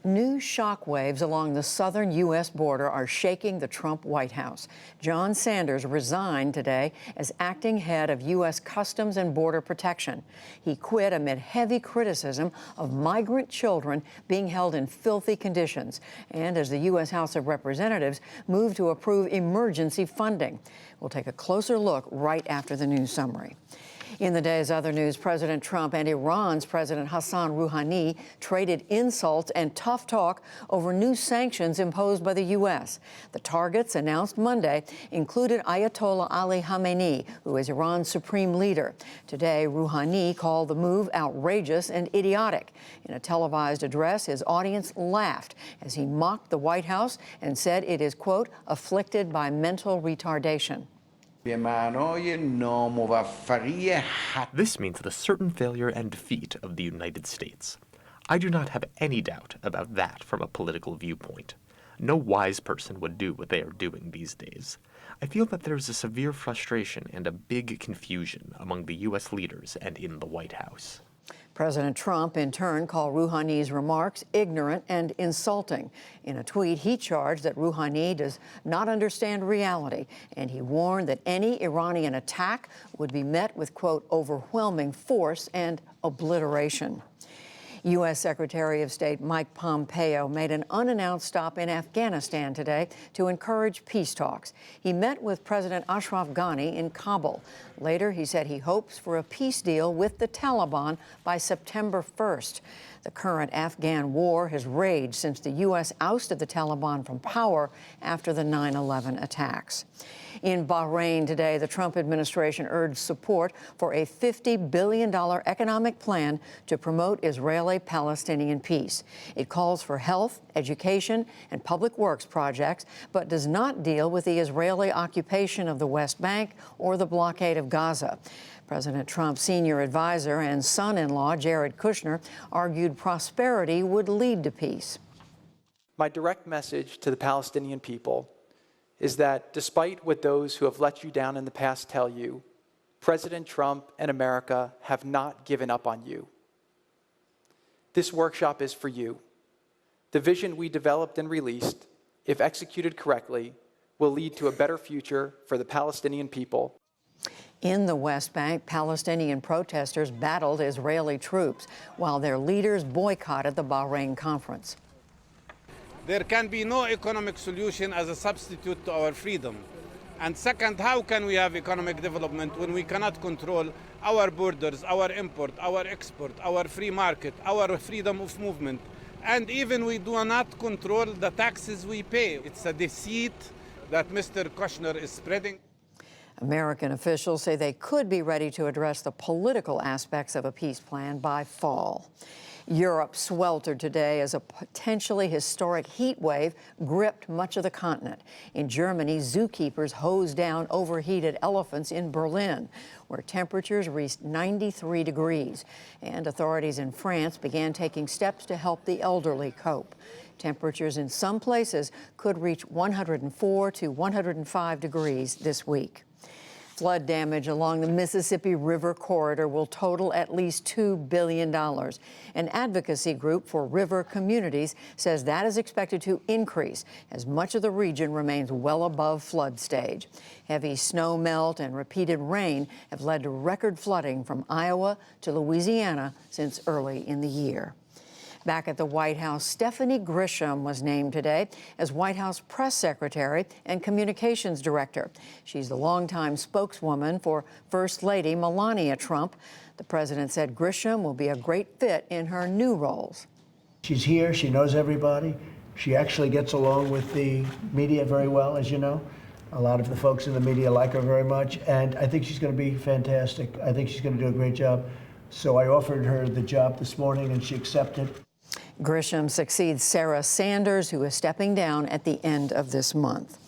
New shockwaves along the southern U.S. border are shaking the Trump White House. John Sanders resigned today as acting head of U.S. Customs and Border Protection. He quit amid heavy criticism of migrant children being held in filthy conditions, and as the U.S. House of Representatives moved to approve emergency funding. We'll take a closer look right after the news summary. In the day's other news, President Trump and Iran's President Hassan Rouhani traded insults and tough talk over new sanctions imposed by the U.S. The targets announced Monday included Ayatollah Ali Khamenei, who is Iran's supreme leader. Today, Rouhani called the move outrageous and idiotic. In a televised address, his audience laughed as he mocked the White House and said it is, quote, afflicted by mental retardation. This means the certain failure and defeat of the United States. I do not have any doubt about that from a political viewpoint. No wise person would do what they are doing these days. I feel that there is a severe frustration and a big confusion among the U.S. leaders and in the White House. President Trump, in turn, called Rouhani's remarks ignorant and insulting. In a tweet, he charged that Rouhani does not understand reality, and he warned that any Iranian attack would be met with, quote, overwhelming force and obliteration. U.S. Secretary of State Mike Pompeo made an unannounced stop in Afghanistan today to encourage peace talks. He met with President Ashraf Ghani in Kabul. Later, he said he hopes for a peace deal with the Taliban by September 1st. The current Afghan war has raged since the U.S. ousted the Taliban from power after the 9/11 attacks. In Bahrain today, the Trump administration urged support for a $50 billion economic plan to promote Israeli-Palestinian peace. It calls for health, education, and public works projects, but does not deal with the Israeli occupation of the West Bank or the blockade of Gaza. President Trump's senior advisor and son-in-law, Jared Kushner, argued prosperity would lead to peace. My direct message to the Palestinian people is that despite what those who have let you down in the past tell you, President Trump and America have not given up on you. This workshop is for you. The vision we developed and released, if executed correctly, will lead to a better future for the Palestinian people. In the West Bank, Palestinian protesters battled Israeli troops while their leaders boycotted the Bahrain conference. There can be no economic solution as a substitute to our freedom. And second, how can we have economic development when we cannot control our borders, our import, our export, our free market, our freedom of movement, and even we do not control the taxes we pay? It's a deceit that Mr. Kushner is spreading. American officials say they could be ready to address the political aspects of a peace plan by fall. Europe sweltered today as a potentially historic heat wave gripped much of the continent. In Germany, zookeepers hosed down overheated elephants in Berlin, where temperatures reached 93 degrees. And authorities in France began taking steps to help the elderly cope. Temperatures in some places could reach 104 to 105 degrees this week. Flood damage along the Mississippi River corridor will total at least $2 billion. An advocacy group for river communities says that is expected to increase as much of the region remains well above flood stage. Heavy snow melt and repeated rain have led to record flooding from Iowa to Louisiana since early in the year. Back at the White House, Stephanie Grisham was named today as White House press secretary and communications director. She's the longtime spokeswoman for First Lady Melania Trump. The president said Grisham will be a great fit in her new roles. She's here. She knows everybody. She actually gets along with the media very well, as you know. A lot of the folks in the media like her very much, and I think she's going to be fantastic. I think she's going to do a great job. So I offered her the job this morning, and she accepted. Grisham succeeds Sarah Sanders, who is stepping down at the end of this month.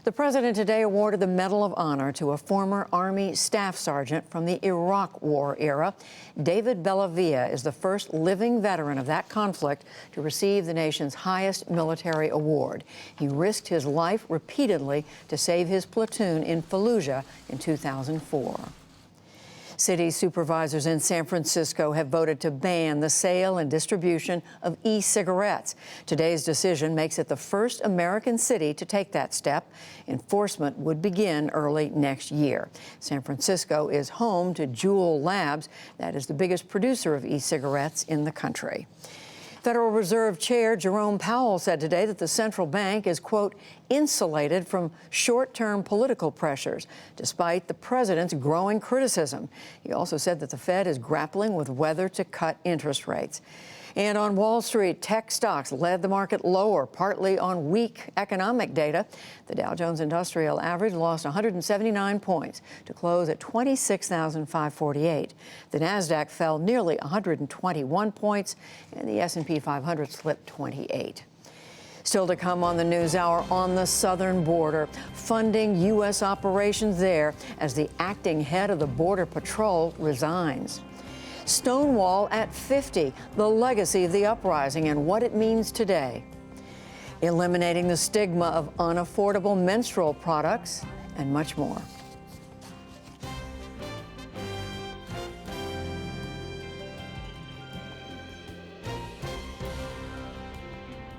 The president today awarded the Medal of Honor to a former Army staff sergeant from the Iraq War era. David Bellavia is the first living veteran of that conflict to receive the nation's highest military award. He risked his life repeatedly to save his platoon in Fallujah in 2004. City supervisors in San Francisco have voted to ban the sale and distribution of e-cigarettes. Today's decision makes it the first American city to take that step. Enforcement would begin early next year. San Francisco is home to Juul Labs. That is the biggest producer of e-cigarettes in the country. Federal Reserve Chair Jerome Powell said today that the central bank is, quote, insulated from short-term political pressures, despite the president's growing criticism. He also said that the Fed is grappling with whether to cut interest rates. And on Wall Street, tech stocks led the market lower, partly on weak economic data. The Dow Jones Industrial Average lost 179 points to close at 26,548. The Nasdaq fell nearly 121 points, and the S&P 500 slipped 28. Still to come on the NewsHour, on the southern border, funding U.S. operations there as the acting head of the Border Patrol resigns. Stonewall at 50, the legacy of the uprising and what it means today. Eliminating the stigma of unaffordable menstrual products and much more.